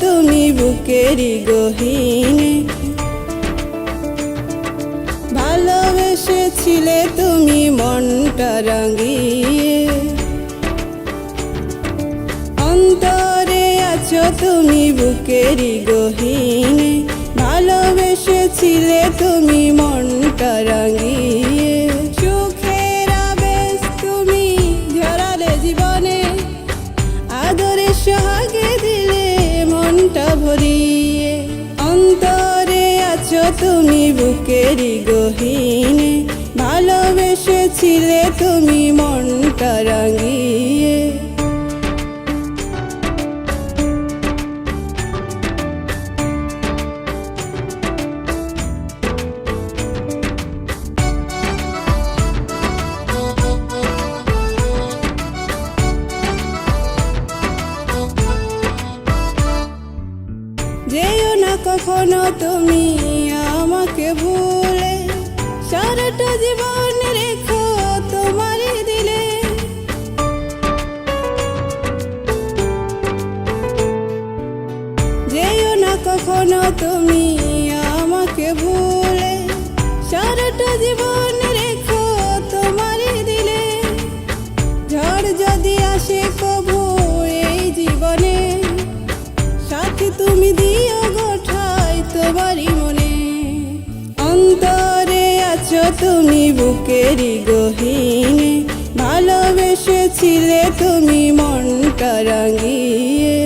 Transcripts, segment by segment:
তুমি বুকেরই গহীনে, ভালোবেসেছিলে তুমি মনটা রাঙিয়ে। অন্তরে আছো তুমি বুকেরই গহীনে, ভালোবেসেছিলে তুমি মনটা রাঙিয়ে। সুখের আবেশ তুমি ঝরালে জীবনে, আদরে সোহাগে দিলে মনটা ভরিয়ে। অন্তরে আছো তুমি বুকেরই গহীনে, ভালোবেসেছিলে তুমি মনটা রাঙিয়ে। যেও না কখনো তুমি আমাকে ভুলে, সারাটা জীবন রেখো তোমারই দিলে। যেও না কখনো তুমি আমাকে ভুলে, সারাটা জীবন রেখো তোমারই দিলে। ঝড় যদি আসে কভু এই জীবনে, সাথী তুমি দিও গোঠাই তোমারই মনে। অন্তরে আছো তুমি বুকেরই গহীনে, ভালোবেসেছিলে তুমি মনটা রাঙিয়ে।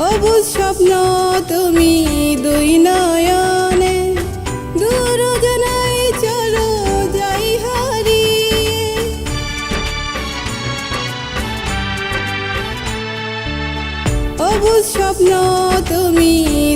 অবুঝ স্বপ্ন তুমি দুই নয়নে, দূর জানাই চলো যাই হারিয়ে। অবুঝ স্বপ্ন তুমি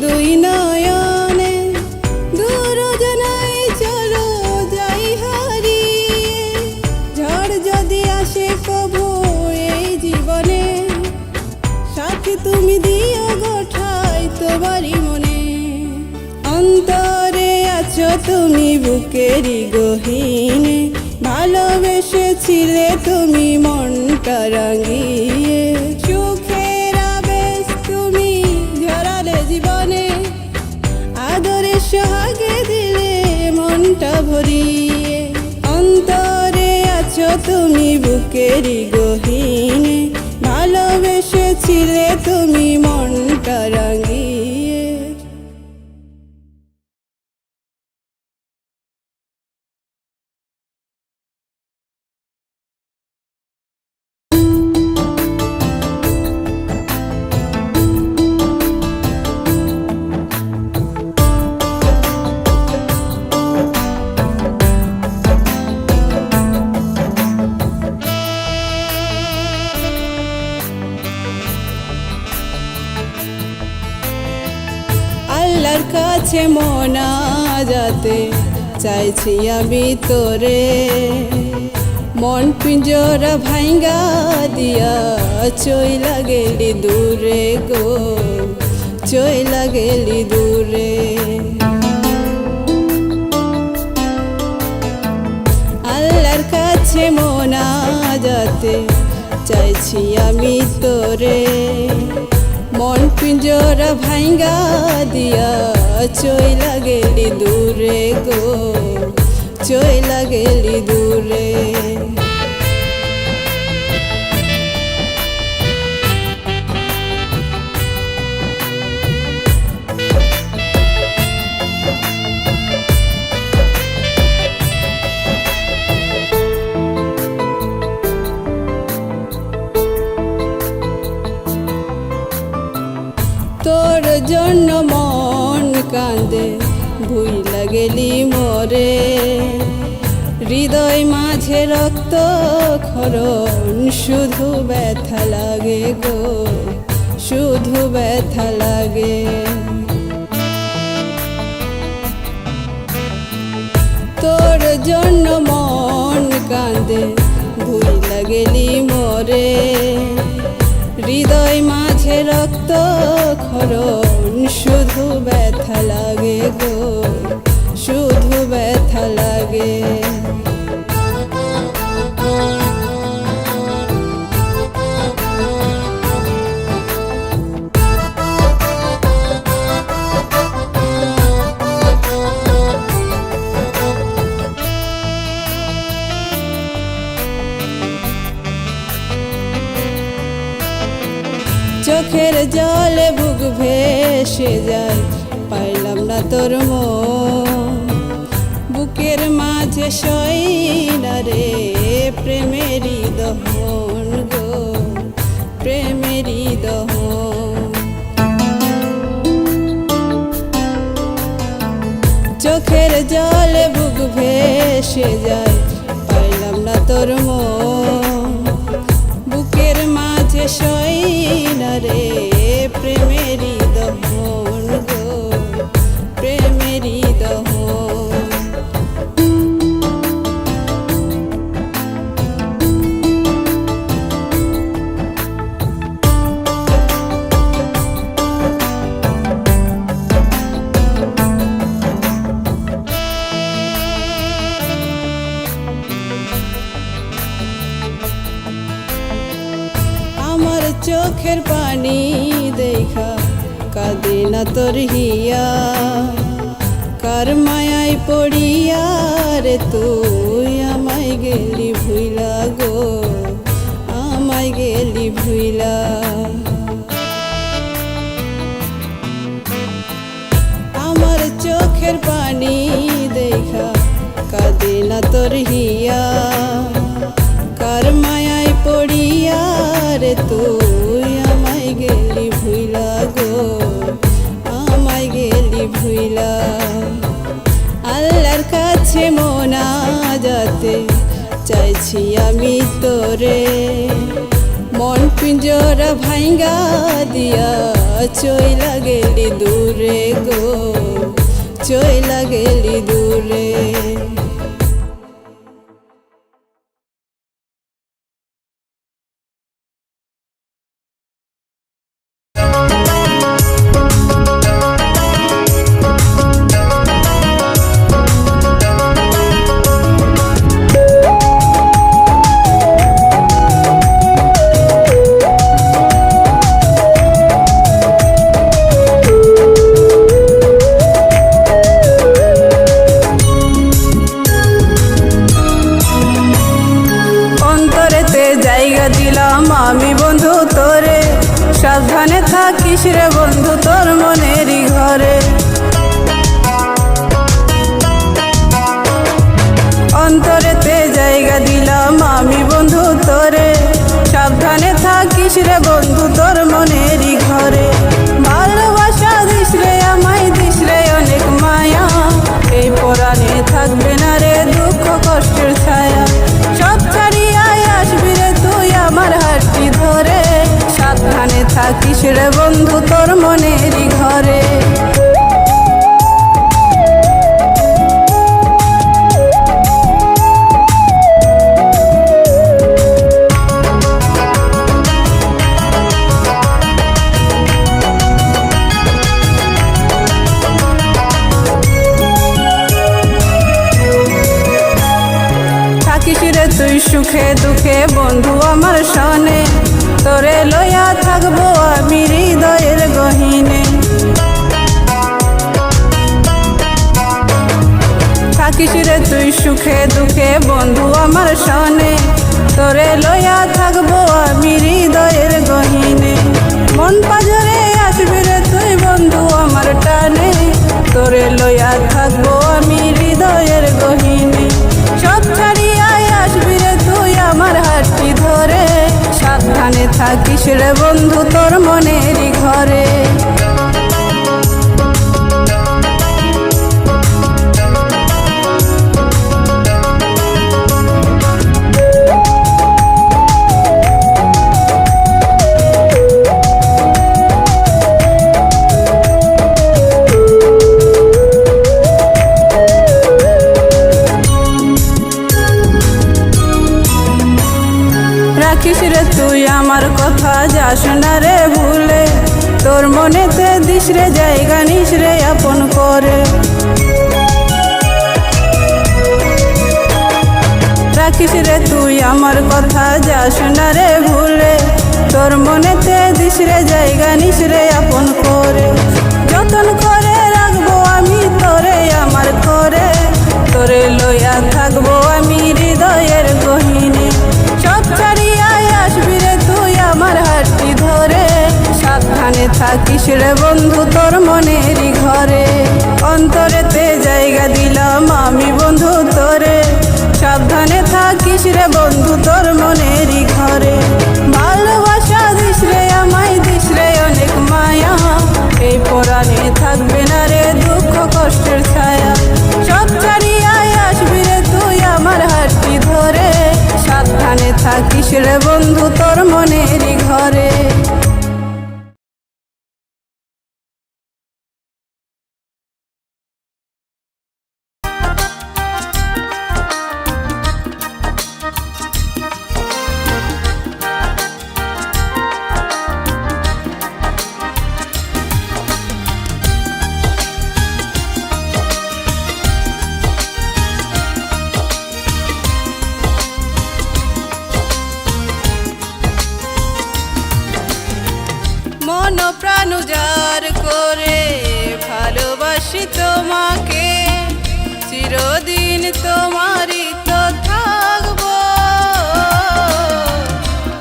দুই নয়নে, দূর জানাই চলো যাই হারিয়ে। ঝড় যদি আসে কভু এই জীবনে, সাথী তুমি দিও গোঠাই তোমারই মনে। অন্তরে আছো তুমি বুকেরই গহীনে, ভালোবেসেছিলে তুমি মনটা রাঙিয়ে। সুখের আবেশ তুমি ঝরালে জীবনে, আদরে সোহাগে দিলে মনটা ভরিয়ে। অন্তরে আছো তুমি বুকেরই গহীনে, ভালোবেসেছিলে তুমি মনটা রাঙিয়ে। আল্লাহর কাছে মোনাজাতে চাইছি আমি তোরে, মন পিঞ্জরা ভাঙ্গা দিয়া চইলা গেলি দূরে গো, চইলা গেলি দূরে। আল্লাহর কাছে মোনাজাতে চাইছি আমি তোরে, মন পিঞ্জরা ভাঙ্গা দিয়া চইলা গেলি দূরে গো, চইলা গেলি দূরে। তোর জন্য মন কান্দে ভুইলা গেলি মোরে, হৃদয় মাঝে রক্ত ক্ষরণ শুধু ব্যথা লাগে গো, শুধু ব্যথা লাগে। তোর জন্য মন কান্দে ভুইলা গেলি মোরে। হৃদয় মাঝে রক্ত ক্ষরণ, শুধু ব্যথা লাগে গো, শুধু ব্যথা লাগে। চোখের জলে বুক ভেসে যায়, পাইলাম না তোর মন। বুকের মাঝে সইনা রে প্রেমেরই দহন গো, প্রেমেরই দহন। চোখের জলে বুক ভেসে যায়, পাইলাম না তোর মন। বুকের মাঝে সইনা রে প্রেমেরই দহন গো, প্রেমেরই দহন। আমার চোখের পানি দেখা কাঁদে না তোর হিয়া, কার মায়ায় পড়িয়া রে তুই আমায় গেলি ভুইলা গো, আমায় গেলি ভুইলা। আমার চোখের পানি দেখা কাঁদে না তোর হিয়া, কার মায়ায় পড়িয়া রে তুই আমায় গেলি ভুইলা গো, আমায় গেলি ভুইলা। আল্লাহর কাছে মোনাজাতে চাইছি আমি তোরে, মন পিঞ্জরা ভাঙ্গা দিয়া চইলা গেলি দূরে গো, চইলা গেলি দূরে। জায়গা দিলাম আমি বন্ধু তোরে, সাবধানে থাকিস রে বন্ধু তোর মনেরই ঘরে। অন্তরেতে জায়গা দিলাম আমি বন্ধু তোরে, সাবধানে থাকিস রে বন্ধু তোর মনেরই ঘরে। ভালোবাসা দিস রে আমায়, দিস রে অনেক মায়া, এই পরাণে থাকবে না রে দুঃখ কষ্টের ছায়া। সব ছাড়িয়া আসবি রে তুই আমার হাতটি ধরে, সাবধানে থাকিস রে বন্ধু তোর মনেরই ঘরে। তুই সুখে দুঃখে বন্ধু আমার সনে, তোরে লইয়া থাকবো আমি হৃদয়ের গহীনে। থাকিস রে তুই সুখে দুঃখে বন্ধু আমার সনে, তোরে লইয়া থাকবো আমি হৃদয়ের গহীনে। মন পাজরে আসবি রে তুই বন্ধু আমার টানে, তোরে লইয়া থাকবো আমি হৃদয়ের গহীনে। সব ছাড়িয়া আসবি রে তুই আমার হাতটি ধরে, সাবধানে থাকিস রে বন্ধু তোর মনেরই ঘরে। জায়গা নিসরে আপন করে। রাখিস রে তুই আমার কথা, যাস না রে ভুলে, তোর মনেতে দিস রে জায়গা নিসরে আপন করে। যতন করে রাখবো আমি তোরে আমার করে, তোরে লইয়া থাকবো আমি হৃদয়ের গহীনে। সব ছাড়িয়া আসবি রে তুই আমার হাতটি ধরে, সাবধানে থাকিস রে বন্ধু তোর মনেরই ঘরে। অন্তরেতে জায়গা দিলাম আমি বন্ধু তোরে, সাবধানে থাকিস রে বন্ধু তোর মনেরই ঘরে। ভালোবাসা দিস রে আমায়, দিস রে অনেক মায়া, এই পরাণে থাকবে না রে দুঃখ কষ্টের ছায়া। সব ছাড়িয়া আসবি রে তুই আমার হাতটি ধরে, সাবধানে থাকিস রে বন্ধু তোর মনেরই ঘরে। মন প্রাণ উজাড় করে ভালোবাসি তোমাকে, চিরদিন তোমারই তো থাকবো।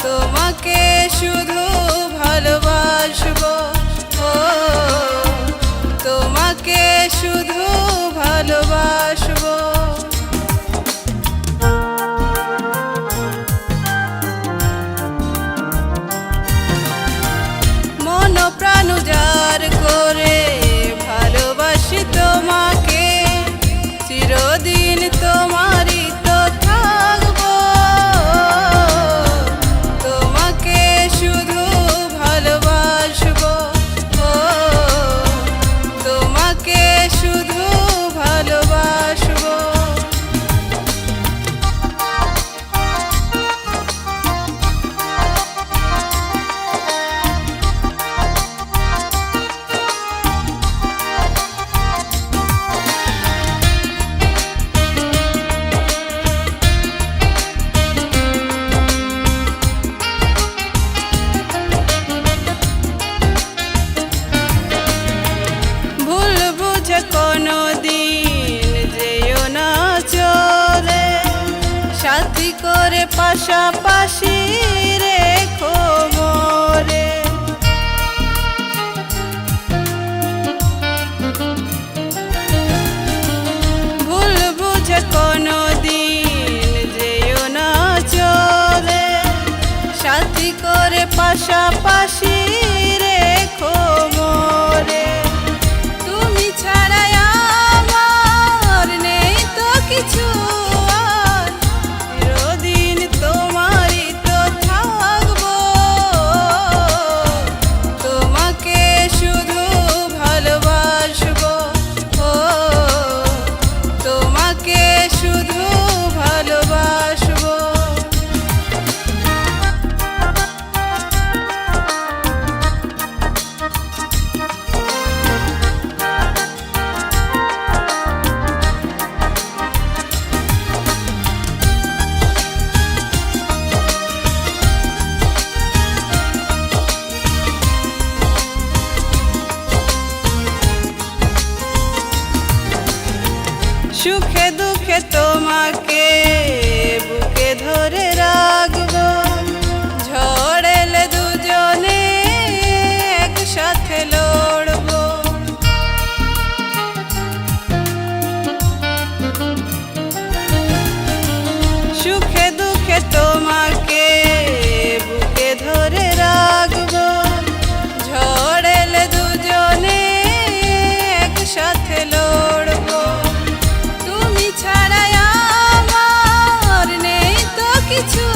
তোমাকে শুধু ভালোবাসবো, ও তোমাকে শুধু ভালোবাসবো। মন প্রাণ উজাড় করে ভালোবাসি তোমাকে, চিরদিন তোমারই তো থাকবো। তোমাকে শুধু ভালোবাসবো, ও তোমাকে শুধু ভালোবাসবো। কোনো দিন যেও না চলে, সাথী করে পাশাপাশি রেখো মোরে। ভুল বুঝে কোনো দিন যেও না চলে, সাথী করে পাশাপাশি রেখো মোরে। ছাড়াই আমার নেই তো কিছু, চিরদিন তোমারই তো থাকবো। তোমাকে শুধু ভালোবাসবো, ও তোমাকে শুধু ভালোবাসবো। সুখে দুঃখে তোমাকে বুকে ধরে রাখবো, ঝড় এলে দুজনে একসাথে লড়বো। সুখে দুঃখে তোমাকে বুকে ধরে রাখবো, ঝড় এলে দুজনে একসাথে লড়বো। তুমি ছাড়াই আমার নেই তো কিছু,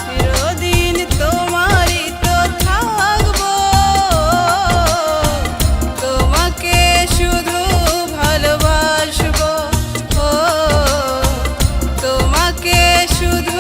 চিরদিন তোমারই তো থাকবো। তোমাকে শুধু ভালোবাসবো, ও তোমাকে শুধু